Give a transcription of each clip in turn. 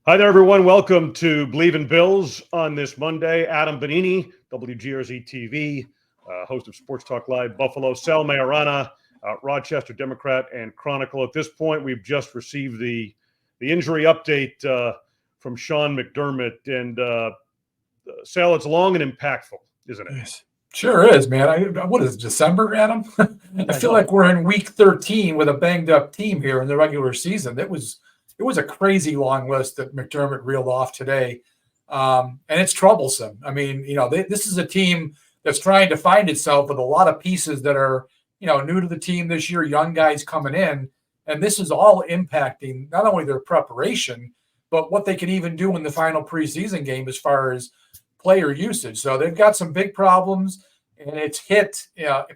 Hi there, everyone. Welcome to Believe in Bills on this Monday. Adam Benigni, WGRZ-TV, host of Sports Talk Live, Buffalo. Sal Maiorana, Rochester Democrat and Chronicle. At this point, we've just received the injury update from Sean McDermott. And Sal, it's long and impactful, isn't it? Yes. Sure is, man. What is it, December, Adam? I feel like we're in week 13 with a banged up team here in the regular season. It was a crazy long list that McDermott reeled off today. And it's troublesome. I mean, this is a team that's trying to find itself with a lot of pieces that are, new to the team this year, young guys coming in. And this is all impacting not only their preparation, but what they can even do in the final preseason game as far as player usage. So they've got some big problems, and it's hit,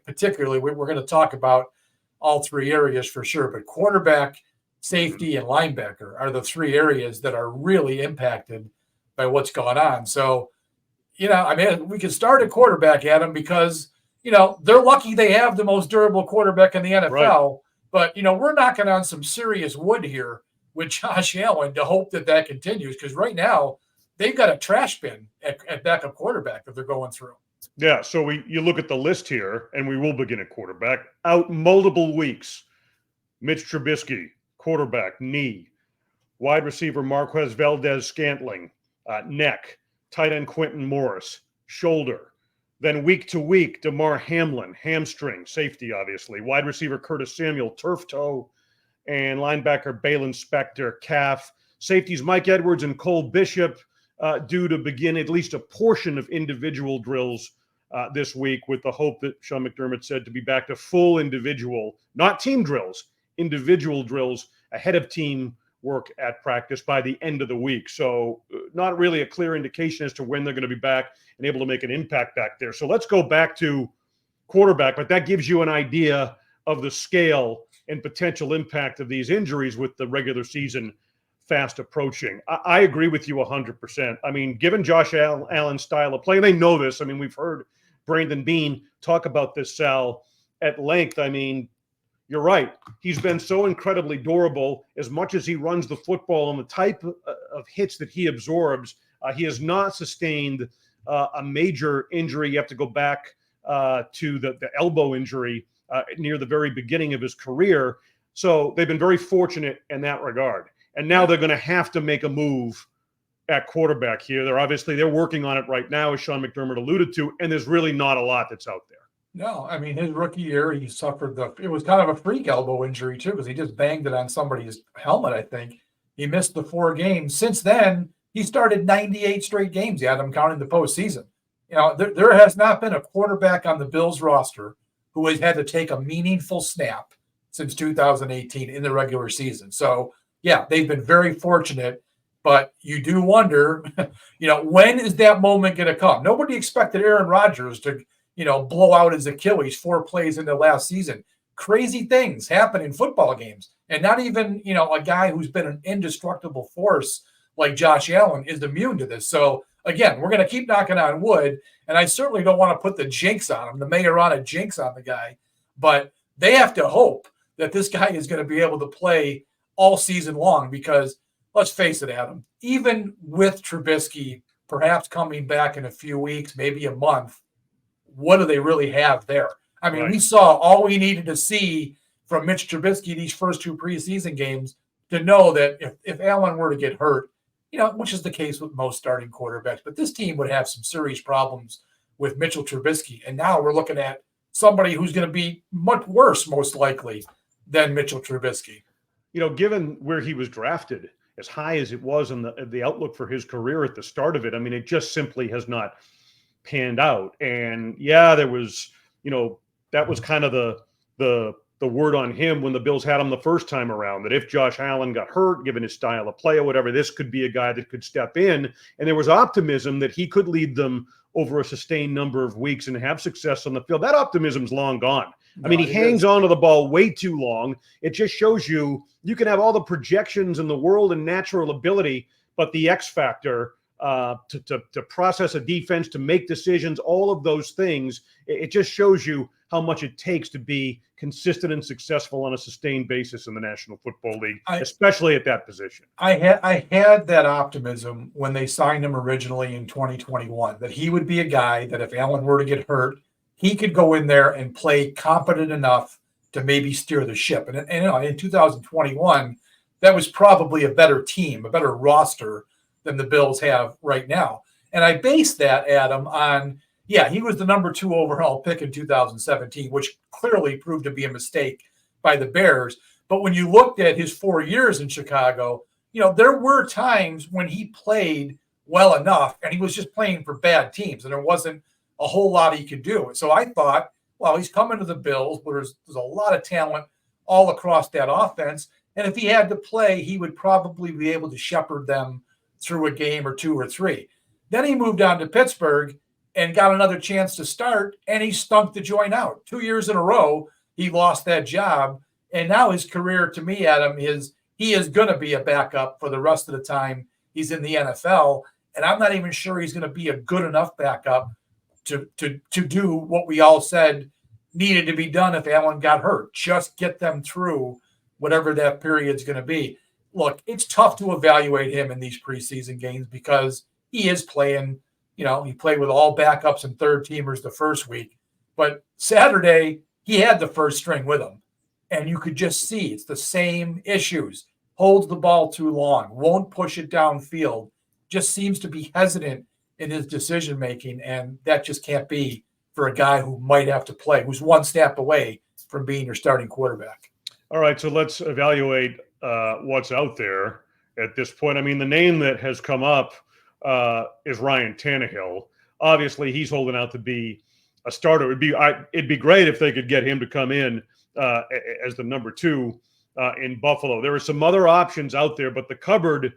particularly, we're going to talk about all three areas for sure, but quarterback, safety, and linebacker are the three areas that are really impacted by what's going on. So, we can start at quarterback, Adam, because, they're lucky they have the most durable quarterback in the NFL, right. But, we're knocking on some serious wood here with Josh Allen to hope that continues, because right now, they've got a trash bin at backup quarterback that they're going through. Yeah, so you look at the list here, and we will begin at quarterback. Out multiple weeks, Mitch Trubisky, quarterback, knee. Wide receiver Marquez Valdez-Scantling, neck. Tight end Quentin Morris, shoulder. Then week to week, DeMar Hamlin, hamstring, safety obviously. Wide receiver Curtis Samuel, turf toe. And linebacker Balin Spector, calf. Safeties Mike Edwards and Cole Bishop, due to begin at least a portion of individual drills this week, with the hope that Sean McDermott said to be back to full individual, not team drills, individual drills ahead of team work at practice by the end of the week. So not really a clear indication as to when they're going to be back and able to make an impact back there. So let's go back to quarterback, but that gives you an idea of the scale and potential impact of these injuries with the regular season fast approaching. I agree with you 100%. I mean, given Josh Allen's style of play, and they know this. I mean, we've heard Brandon Beane talk about this, Sal, at length. I mean, you're right. He's been so incredibly durable. As much as he runs the football and the type of hits that he absorbs, he has not sustained a major injury. You have to go back to the elbow injury near the very beginning of his career. So they've been very fortunate in that regard. And now they're going to have to make a move at quarterback here. They're working on it right now, as Sean McDermott alluded to, and there's really not a lot that's out there. No, I mean, his rookie year, he suffered it was kind of a freak elbow injury too, because he just banged it on somebody's helmet, I think. He missed the 4 games. Since then, he started 98 straight games, Adam, counting the postseason. There has not been a quarterback on the Bills roster who has had to take a meaningful snap since 2018 in the regular season. So, yeah, they've been very fortunate, but you do wonder, when is that moment going to come? Nobody expected Aaron Rodgers to, blow out his Achilles 4 plays into last season. Crazy things happen in football games, and not even, a guy who's been an indestructible force like Josh Allen is immune to this. So, again, we're going to keep knocking on wood, and I certainly don't want to put the jinx on him, the Maiorana jinx on the guy, but they have to hope that this guy is going to be able to play all season long, because let's face it, Adam, even with Trubisky perhaps coming back in a few weeks, maybe a month, what do they really have there? I mean, right. We saw all we needed to see from Mitch Trubisky these first 2 preseason games to know that if Allen were to get hurt, which is the case with most starting quarterbacks, but this team would have some serious problems with Mitchell Trubisky. And now we're looking at somebody who's going to be much worse, most likely, than Mitchell Trubisky. Given where he was drafted, as high as it was on the outlook for his career at the start of it, I mean, it just simply has not panned out. And yeah, there was, that was kind of the word on him when the Bills had him the first time around, that if Josh Allen got hurt, given his style of play or whatever, this could be a guy that could step in. And there was optimism that he could lead them over a sustained number of weeks and have success on the field. That optimism's long gone. I mean, he hangs on to the ball way too long. It just shows you can have all the projections in the world and natural ability, but the X factor to process a defense, to make decisions, all of those things. It just shows you how much it takes to be consistent and successful on a sustained basis in the National Football League, especially at that position. I had that optimism when they signed him originally in 2021, that he would be a guy that if Allen were to get hurt, he could go in there and play competent enough to maybe steer the ship. And in 2021, that was probably a better team, a better roster than the Bills have right now. And I base that, Adam, on, he was the number 2 overall pick in 2017, which clearly proved to be a mistake by the Bears. But when you looked at his 4 years in Chicago, there were times when he played well enough and he was just playing for bad teams and there wasn't a whole lot he could do. So I thought, well, he's coming to the Bills, where there's a lot of talent all across that offense. And if he had to play, he would probably be able to shepherd them through a game or 2 or 3. Then he moved on to Pittsburgh and got another chance to start, and he stunk the joint out. 2 years in a row, he lost that job. And now his career, to me, Adam, he is going to be a backup for the rest of the time he's in the NFL. And I'm not even sure he's going to be a good enough backup to do what we all said needed to be done if Allen got hurt. Just get them through whatever that period's going to be. Look, it's tough to evaluate him in these preseason games because he is playing, he played with all backups and third teamers the first week. But Saturday, he had the first string with him. And you could just see it's the same issues. Holds the ball too long, won't push it downfield, just seems to be hesitant in his decision-making. And that just can't be for a guy who might have to play, who's one snap away from being your starting quarterback. All right, so let's evaluate what's out there at this point. I mean, the name that has come up is Ryan Tannehill. Obviously, he's holding out to be a starter. It'd be great if they could get him to come in as the number 2 in Buffalo. There are some other options out there, but the cupboard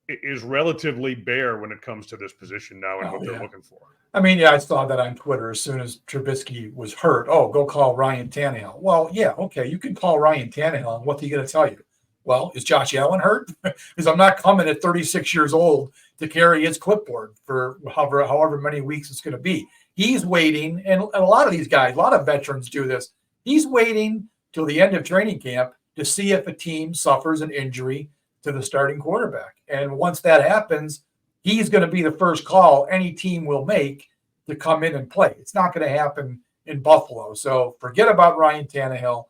is relatively bare when it comes to this position now and what they're looking for. I mean, I saw that on Twitter as soon as Trubisky was hurt. Oh, go call Ryan Tannehill. Well, okay, you can call Ryan Tannehill, and what's he going to tell you? Well, is Josh Allen hurt? Because I'm not coming at 36 years old to carry his clipboard for however many weeks it's going to be. He's waiting, and a lot of these guys, a lot of veterans do this. He's waiting till the end of training camp to see if a team suffers an injury to the starting quarterback. And once that happens, he's going to be the first call any team will make to come in and play. It's not going to happen in Buffalo. So forget about Ryan Tannehill.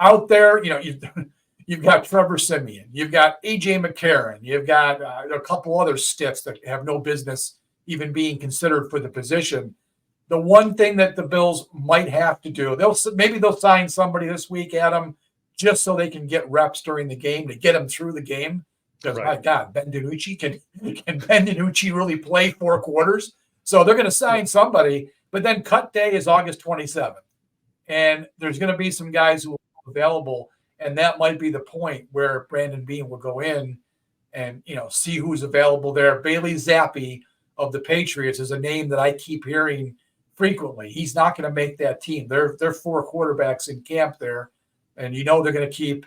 Out there, you've got Trevor Siemian, you've got A.J. McCarron, you've got a couple other stiffs that have no business even being considered for the position. The one thing that the Bills might have to do, maybe they'll sign somebody this week, Adam, just so they can get reps during the game to get them through the game. Because, my God, Ben DiNucci, can Ben DiNucci really play 4 quarters? So they're going to sign somebody, but then cut day is August 27th. And there's going to be some guys who are available, and that might be the point where Brandon Beane will go in and, see who's available there. Bailey Zappi of the Patriots is a name that I keep hearing frequently. He's not going to make that team. They're 4 quarterbacks in camp there, and they're going to keep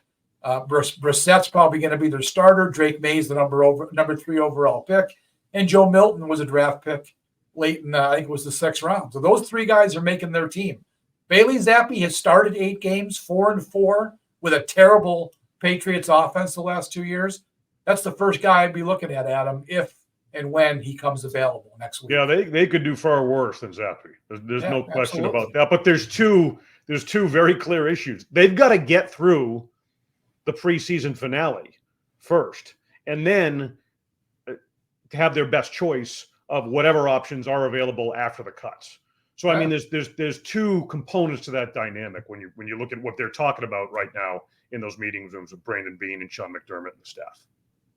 Brissett's probably going to be their starter. Drake May's the number 3 overall pick, and Joe Milton was a draft pick late in I think it was the 6th round. So those 3 guys are making their team. Bailey Zappi has started 8 games, 4-4, with a terrible Patriots offense the last 2 years. That's the first guy I'd be looking at, Adam, if and when he comes available next week. Yeah, they could do far worse than Zappi. There's no question about that. But there's two very clear issues. They've got to get through the preseason finale first, and then to have their best choice of whatever options are available after the cuts. So I mean, there's 2 components to that dynamic when you look at what they're talking about right now in those meeting rooms with Brandon Beane and Sean McDermott and the staff.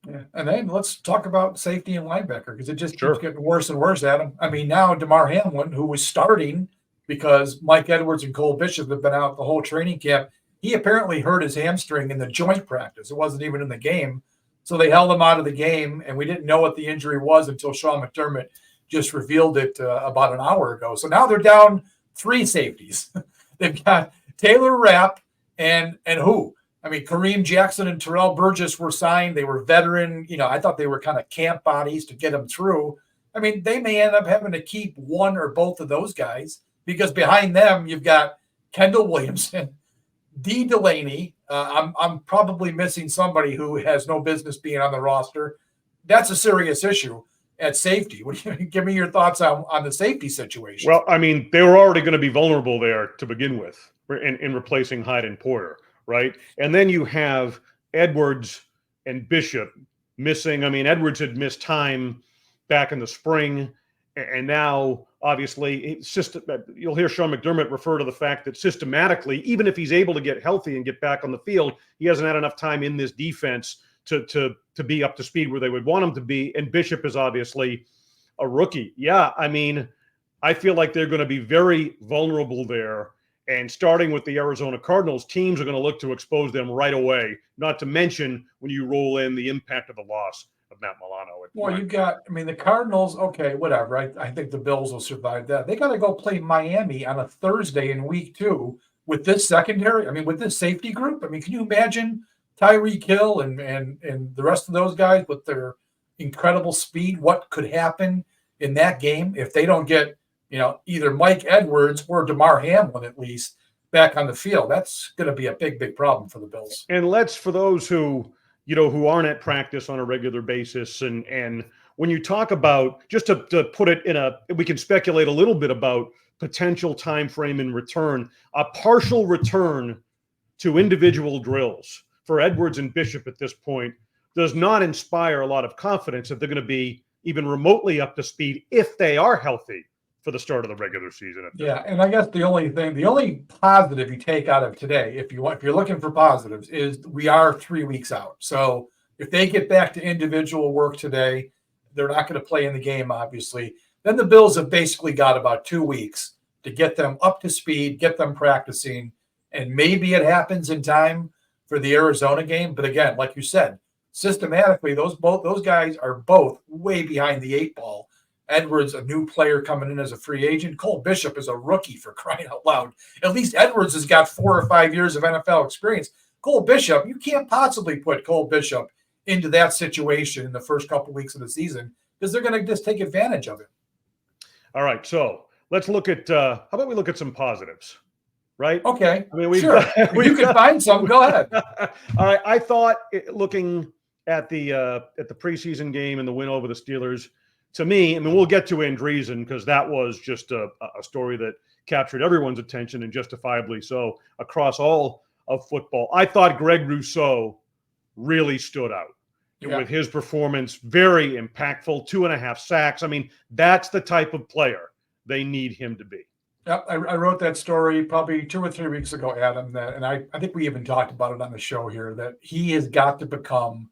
Yeah. And then let's talk about safety and linebacker, because it just keeps getting worse and worse, Adam. I mean, now DeMar Hamlin, who was starting because Mike Edwards and Cole Bishop have been out the whole training camp, he apparently hurt his hamstring in the joint practice. It wasn't even in the game. So they held him out of the game, and we didn't know what the injury was until Sean McDermott just revealed it about an hour ago. So now they're down 3 safeties. They've got Taylor Rapp and who? I mean, Kareem Jackson and Terrell Burgess were signed. They were veteran. I thought they were kind of camp bodies to get them through. I mean, they may end up having to keep one or both of those guys because behind them, you've got Kendall Williamson, D. Delaney. I'm probably missing somebody who has no business being on the roster. That's a serious issue at safety. Give me your thoughts on the safety situation. Well, I mean, they were already going to be vulnerable there to begin with in replacing Hyde and Porter, right? And then you have Edwards and Bishop missing. I mean, Edwards had missed time back in the spring, and now obviously you'll hear Sean McDermott refer to the fact that systematically, even if he's able to get healthy and get back on the field, he hasn't had enough time in this defense to be up to speed where they would want him to be. And Bishop is obviously a rookie. Yeah, I mean, I feel like they're going to be very vulnerable there. And starting with the Arizona Cardinals, teams are going to look to expose them right away, not to mention when you roll in the impact of the loss of Matt Milano. Well, the Cardinals, okay, whatever. I think the Bills will survive that. They got to go play Miami on a Thursday in week 2 with this secondary. I mean, with this safety group. I mean, can you imagine Tyreek Hill and the rest of those guys with their incredible speed? What could happen in that game if they don't get, either Mike Edwards or DeMar Hamlin at least back on the field? That's going to be a big, big problem for the Bills. And for those who aren't at practice on a regular basis. And when you talk about, just to put it we can speculate a little bit about potential time frame in return, a partial return to individual drills for Edwards and Bishop at this point does not inspire a lot of confidence that they're going to be even remotely up to speed if they are healthy for the start of the regular season. Yeah, and I guess the only positive you take out of today, if you're looking for positives, is we are 3 weeks out. So if they get back to individual work today, they're not going to play in the game, obviously. Then the Bills have basically got about 2 weeks to get them up to speed, get them practicing, and maybe it happens in time for the Arizona game. But again, like you said, systematically, those guys are both way behind the 8 ball. Edwards, a new player coming in as a free agent. Cole Bishop is a rookie, for crying out loud. At least Edwards has got 4 or 5 years of NFL experience. Cole Bishop, you can't possibly put Cole Bishop into that situation in the first couple weeks of the season because they're going to just take advantage of it. All right, so let's look at how about we look at some positives, right? Okay, I mean, sure. You can find some. Go ahead. All right, I thought looking at the preseason game and the win over the Steelers. To me, I mean, we'll get to Andreessen because that was just a story that captured everyone's attention, and justifiably so, across all of football. I thought Greg Rousseau really stood out with his performance, very impactful, 2.5 sacks. I mean, that's the type of player they need him to be. Yep, I wrote that story probably 2 or 3 weeks ago, Adam, and I think we even talked about it on the show here, that he has got to become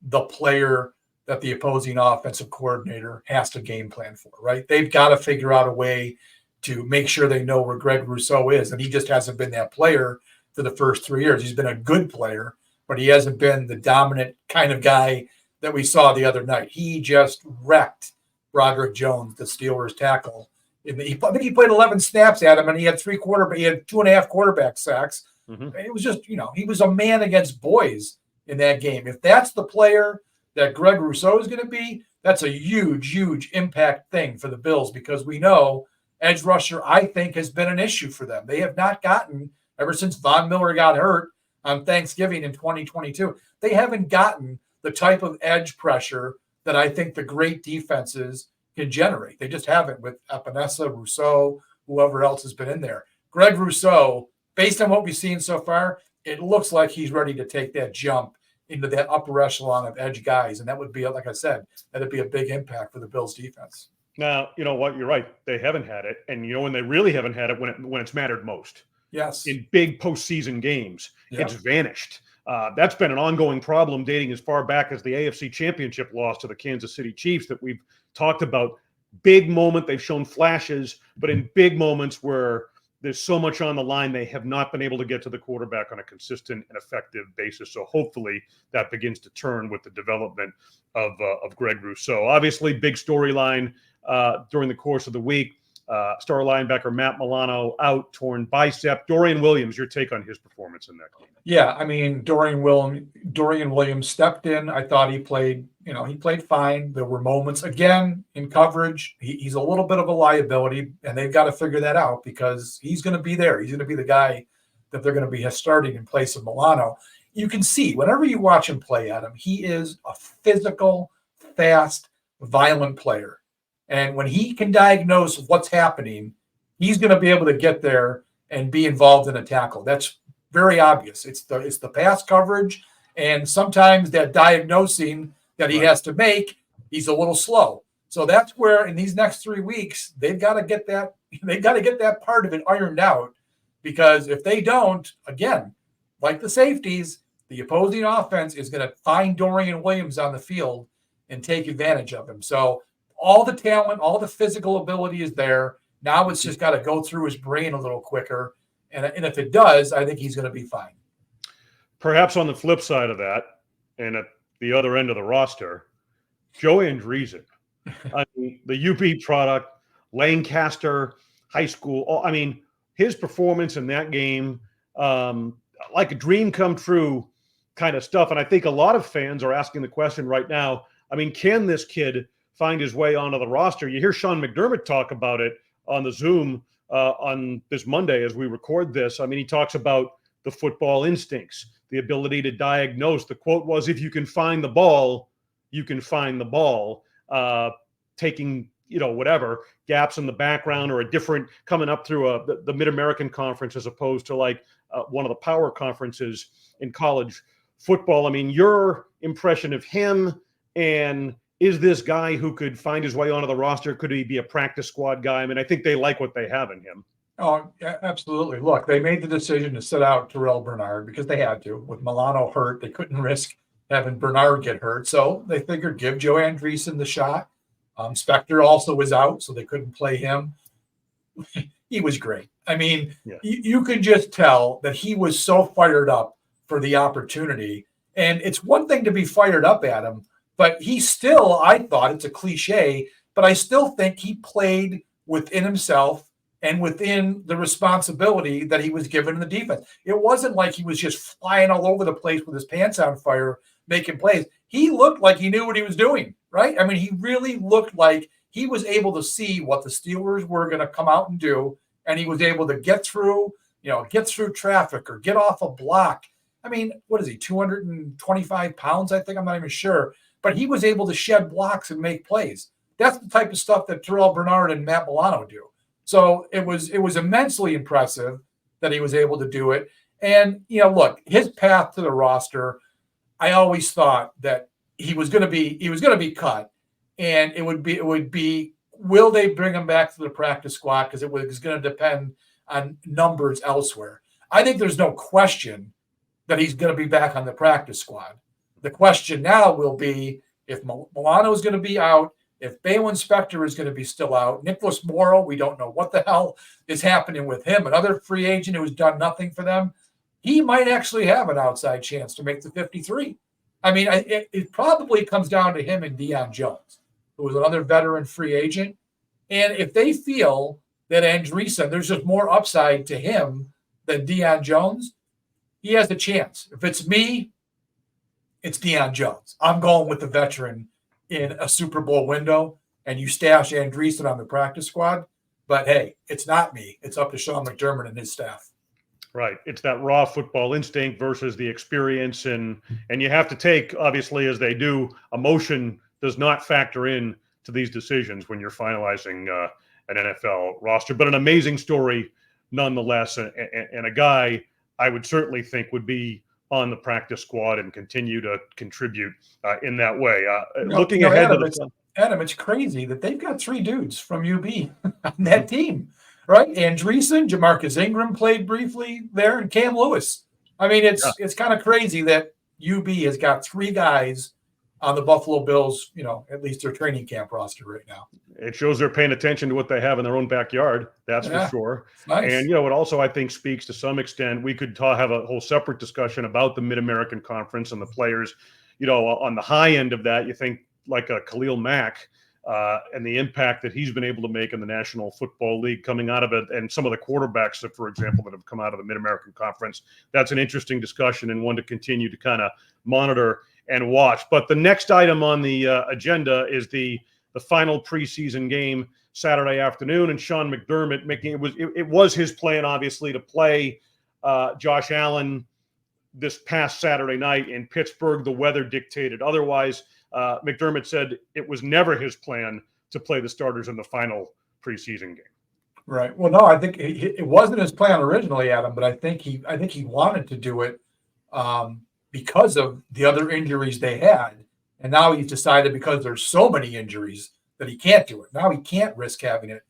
the player that the opposing offensive coordinator has to game plan for, right? They've got to figure out a way to make sure they know where Greg Rousseau is, and he just hasn't been that player for the first 3 years. He's been a good player, but he hasn't been the dominant kind of guy that we saw the other night. He just wrecked Broderick Jones, the Steelers tackle. I think he played 11 snaps at him, and he had 2.5 quarterback sacks. Mm-hmm. It was just, he was a man against boys in that game. If that's the player that Greg Rousseau is going to be, that's a huge, huge impact thing for the Bills, because we know edge rusher, I think, has been an issue for them. They have not gotten, ever since Von Miller got hurt on Thanksgiving in 2022, they haven't gotten the type of edge pressure that I think the great defenses can generate. They just haven't with Epinesa, Rousseau, whoever else has been in there. Greg Rousseau, based on what we've seen so far, it looks like he's ready to take that jump into that upper echelon of edge guys. And that would be, like I said, that'd be a big impact for the Bills defense. Now, you know what? You're right. They haven't had it. And when they really haven't had it, when it's mattered most. Yes. In big postseason games, It's vanished. That's been an ongoing problem dating as far back as the AFC Championship loss to the Kansas City Chiefs that we've talked about. Big moment. They've shown flashes, but in big moments where there's so much on the line, they have not been able to get to the quarterback on a consistent and effective basis. So hopefully that begins to turn with the development of Greg Rousseau. Obviously, big storyline during the course of the week. Star linebacker Matt Milano out, torn bicep. Dorian Williams, your take on his performance in that game? Yeah, I mean, Dorian Williams stepped in. I thought he played fine. There were moments, again, in coverage. He's a little bit of a liability, and they've got to figure that out because he's going to be there. He's going to be the guy that they're going to be starting in place of Milano. You can see, whenever you watch him play, Adam, he is a physical, fast, violent player. And when he can diagnose what's happening, he's going to be able to get there and be involved in a tackle. That's very obvious. It's the pass coverage, and sometimes that diagnosing that he has to make, he's a little slow. So that's where in these next 3 weeks they've got to get that part of it ironed out, because if they don't, again, like the safeties, the opposing offense is going to find Dorian Williams on the field and take advantage of him. So all the talent, all the physical ability is there. Now it's just got to go through his brain a little quicker. And if it does, I think he's going to be fine. Perhaps on the flip side of that, and at the other end of the roster, Joe Andreessen. I mean, the UP product, Lancaster High School. I mean, his performance in that game, like a dream come true kind of stuff. And I think a lot of fans are asking the question right now, I mean, can this kid find his way onto the roster? You hear Sean McDermott talk about it on the Zoom on this Monday as we record this. I mean, he talks about the football instincts, the ability to diagnose. The quote was, if you can find the ball, you can find the ball. Taking, whatever, gaps in the background or a different coming up through the Mid-American Conference as opposed to like one of the power conferences in college football. I mean, your impression of him, and is this guy who could find his way onto the roster? Could he be a practice squad guy? I mean, I think they like what they have in him. Oh, absolutely. Look, they made the decision to sit out Terrell Bernard because they had to. With Milano hurt, they couldn't risk having Bernard get hurt. So they figured give Joe Andreessen the shot. Spector also was out, so they couldn't play him. He was great. I mean, you could just tell that he was so fired up for the opportunity. And it's one thing to be fired up at him, but he still, I thought, it's a cliche, but I still think he played within himself and within the responsibility that he was given in the defense. It wasn't like he was just flying all over the place with his pants on fire, making plays. He looked like he knew what he was doing, right? I mean, he really looked like he was able to see what the Steelers were going to come out and do, and he was able to get through traffic or get off a block. I mean, what is he, 225 pounds, I think? I'm not even sure. But he was able to shed blocks and make plays. That's the type of stuff that Terrell Bernard and Matt Milano do. So it was immensely impressive that he was able to do it. And, look, his path to the roster, I always thought that he was going to be cut, and it would be will they bring him back to the practice squad, because it was going to depend on numbers elsewhere. I think there's no question that he's going to be back on the practice squad. The question now will be if Milano is going to be out, if Balin Spector is going to be still out, Nicholas Morrow, we don't know what the hell is happening with him, another free agent who's done nothing for them. He might actually have an outside chance to make the 53. I mean, it probably comes down to him and Deion Jones, who was another veteran free agent. And if they feel that Andreessen, there's just more upside to him than Deion Jones, he has a chance. If it's me, it's Deion Jones. I'm going with the veteran in a Super Bowl window, and you stash Andreessen on the practice squad. But, hey, it's not me. It's up to Sean McDermott and his staff. Right. It's that raw football instinct versus the experience. And you have to take, obviously, as they do, emotion does not factor in to these decisions when you're finalizing an NFL roster. But an amazing story nonetheless, and a guy I would certainly think would be on the practice squad and continue to contribute in that way. Looking ahead Adam, to the Adam, it's crazy that they've got 3 dudes from UB on that team, right? Andreessen, Jamarcus Ingram played briefly there, and Cam Lewis. I mean, it's kind of crazy that UB has got 3 guys on the Buffalo Bills, at least their training camp roster right now. It shows they're paying attention to what they have in their own backyard. That's for sure. Nice. And, it also, I think, speaks to some extent. We could have a whole separate discussion about the Mid-American Conference and the players, on the high end of that. You think like a Khalil Mack, and the impact that he's been able to make in the National Football League coming out of it, and some of the quarterbacks that, for example, that have come out of the Mid-American Conference. That's an interesting discussion and one to continue to kind of monitor and watch. But the next item on the agenda is the final preseason game Saturday afternoon, and Sean McDermott it was his plan, obviously, to play Josh Allen this past Saturday night in Pittsburgh. The weather dictated otherwise. McDermott said it was never his plan to play the starters in the final preseason game. Right. Well, no, I think it wasn't his plan originally, Adam, but I think he wanted to do it because of the other injuries they had, and now he's decided because there's so many injuries that he can't do it. Now he can't risk having it.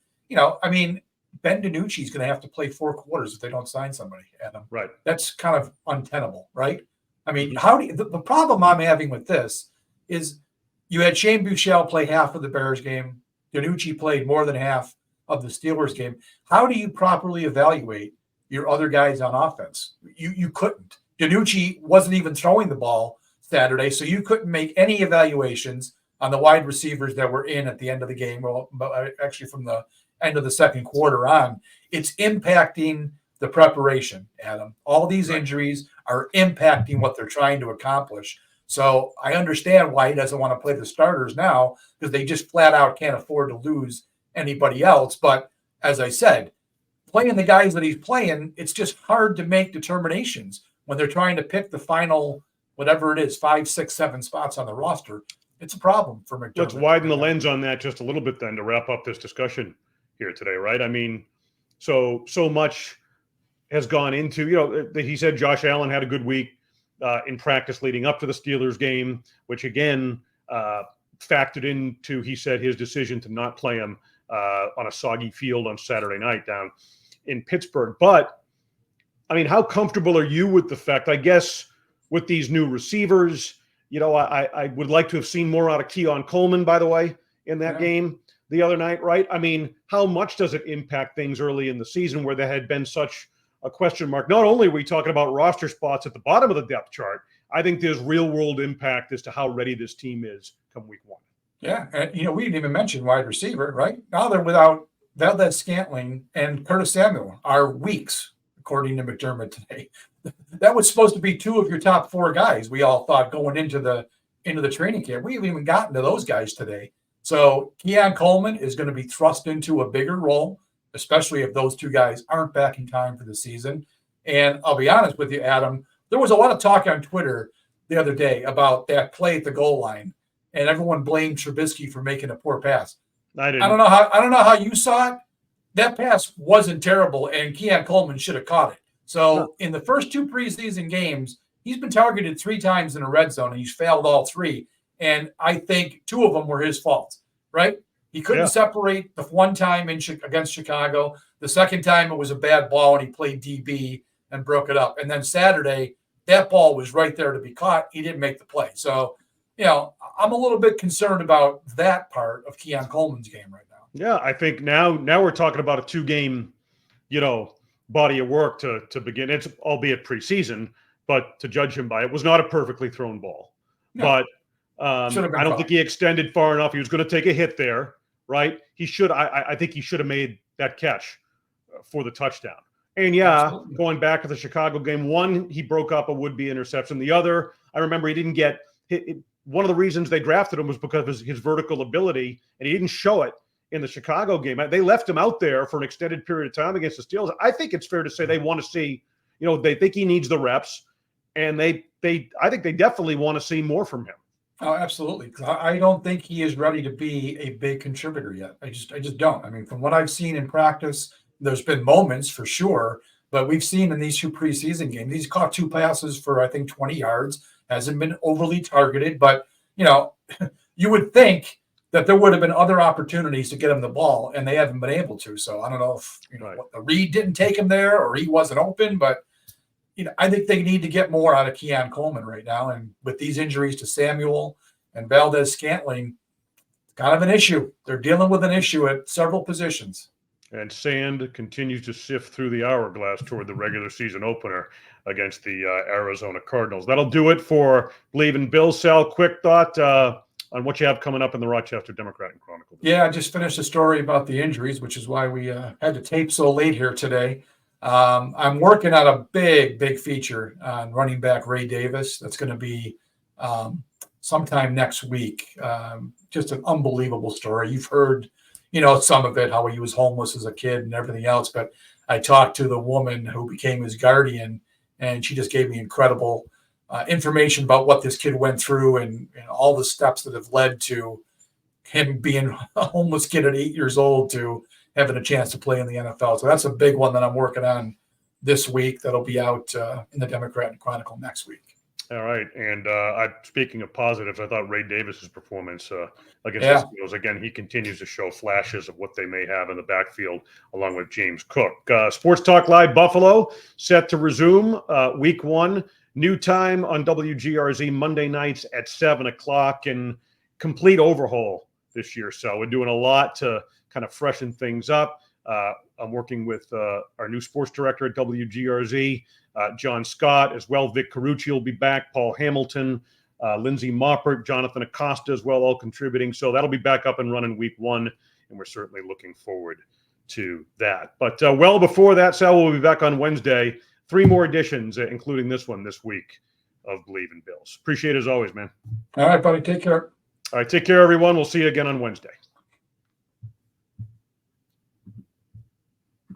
I mean, Ben DiNucci is going to have to play 4 quarters if they don't sign somebody, Adam. Right. That's kind of untenable, right? I mean, the problem I'm having with this is you had Shane Buechele play half of the Bears game. DiNucci played more than half of the Steelers game. How do you properly evaluate your other guys on offense? You couldn't. DiNucci wasn't even throwing the ball Saturday, so you couldn't make any evaluations on the wide receivers that were in at the end of the game. Well, actually from the end of the second quarter on, it's impacting the preparation, Adam. All these injuries are impacting what they're trying to accomplish. So I understand why he doesn't want to play the starters now, because they just flat out can't afford to lose anybody else. But as I said, playing the guys that he's playing, it's just hard to make determinations when they're trying to pick the final, whatever it is, 5, 6, 7 spots on the roster. It's a problem for McDermott. Let's widen the lens on that just a little bit then to wrap up this discussion here today, right? I mean, so much has gone into, he said Josh Allen had a good week in practice leading up to the Steelers game, which again factored into, he said, his decision to not play him on a soggy field on Saturday night down in Pittsburgh. But, I mean, how comfortable are you with the fact, I guess, with these new receivers? I would like to have seen more out of Keon Coleman, by the way, in that game the other night, right? I mean, how much does it impact things early in the season where there had been such a question mark? Not only are we talking about roster spots at the bottom of the depth chart, I think there's real-world impact as to how ready this team is come week 1. Yeah, and, we didn't even mention wide receiver, right? Now they're without Valdez-Scantling and Curtis Samuel are weeks, according to McDermott today. That was supposed to be 2 of your top 4 guys, we all thought, going into the training camp. We haven't even gotten to those guys today. So Keon Coleman is going to be thrust into a bigger role, especially if those 2 guys aren't back in time for the season. And I'll be honest with you, Adam, there was a lot of talk on Twitter the other day about that play at the goal line, and everyone blamed Trubisky for making a poor pass. I don't know how you saw it. That pass wasn't terrible, and Keon Coleman should have caught it. So in the first 2 preseason games, he's been targeted 3 times in a red zone, and he's failed all 3. And I think 2 of them were his fault, right? He couldn't separate the one time against Chicago. The second time it was a bad ball, and he played DB and broke it up. And then Saturday, that ball was right there to be caught. He didn't make the play. So, I'm a little bit concerned about that part of Keon Coleman's game right now. Yeah, I think now we're talking about a 2-game, body of work to begin. It's albeit preseason, but to judge him by it was not a perfectly thrown ball. No. But I don't think he extended far enough. He was going to take a hit there, right? He should. I think he should have made that catch for the touchdown. And absolutely. Going back to the Chicago game, one, he broke up a would-be interception. The other, I remember he didn't get hit. One of the reasons they drafted him was because of his vertical ability, and he didn't show it in the Chicago game. They left him out there for an extended period of time against the Steelers. I think it's fair to say they want to see, they think he needs the reps, and I think they definitely want to see more from him. Oh, absolutely. I don't think he is ready to be a big contributor yet. I just don't. I mean, from what I've seen in practice, there's been moments for sure, but we've seen in these 2 preseason games, he's caught 2 passes for, I think, 20 yards, hasn't been overly targeted, but, you would think that there would have been other opportunities to get him the ball, and they haven't been able to. So I don't know if, the read didn't take him there or he wasn't open, but, I think they need to get more out of Keon Coleman right now. And with these injuries to Samuel and Valdez-Scantling, it's kind of an issue. They're dealing with an issue at several positions. And sand continues to sift through the hourglass toward the regular season opener against the Arizona Cardinals. That'll do it for Believe in Bill. Sal, quick thought on what you have coming up in the Rochester Democrat and Chronicle. Yeah, I just finished a story about the injuries, which is why we had to tape so late here today. I'm working on a big feature on running back Ray Davis. That's going to be sometime next week. Just an unbelievable story. You've heard, some of it, how he was homeless as a kid and everything else. But I talked to the woman who became his guardian, and she just gave me incredible information about what this kid went through and all the steps that have led to him being a homeless kid at 8 years old to having a chance to play in the NFL. So that's a big one that I'm working on this week. That'll be out in the Democrat and Chronicle next week. All right. And speaking of positives, I thought Ray Davis's performance against the Steelers, again, he continues to show flashes of what they may have in the backfield along with James Cook. Sports Talk Live Buffalo set to resume week 1. New time on WGRZ Monday nights at 7 o'clock, and complete overhaul this year. So we're doing a lot to kind of freshen things up. I'm working with our new sports director at WGRZ, John Scott, as well. Vic Carucci will be back, Paul Hamilton, Lindsey Moppert, Jonathan Acosta as well, all contributing. So that'll be back up and running week 1, and we're certainly looking forward to that. But well before that, Sal, we'll be back on Wednesday. 3 more editions, including this one this week of Believe in Bills. Appreciate it as always, man. All right, buddy. Take care. All right, take care, everyone. We'll see you again on Wednesday.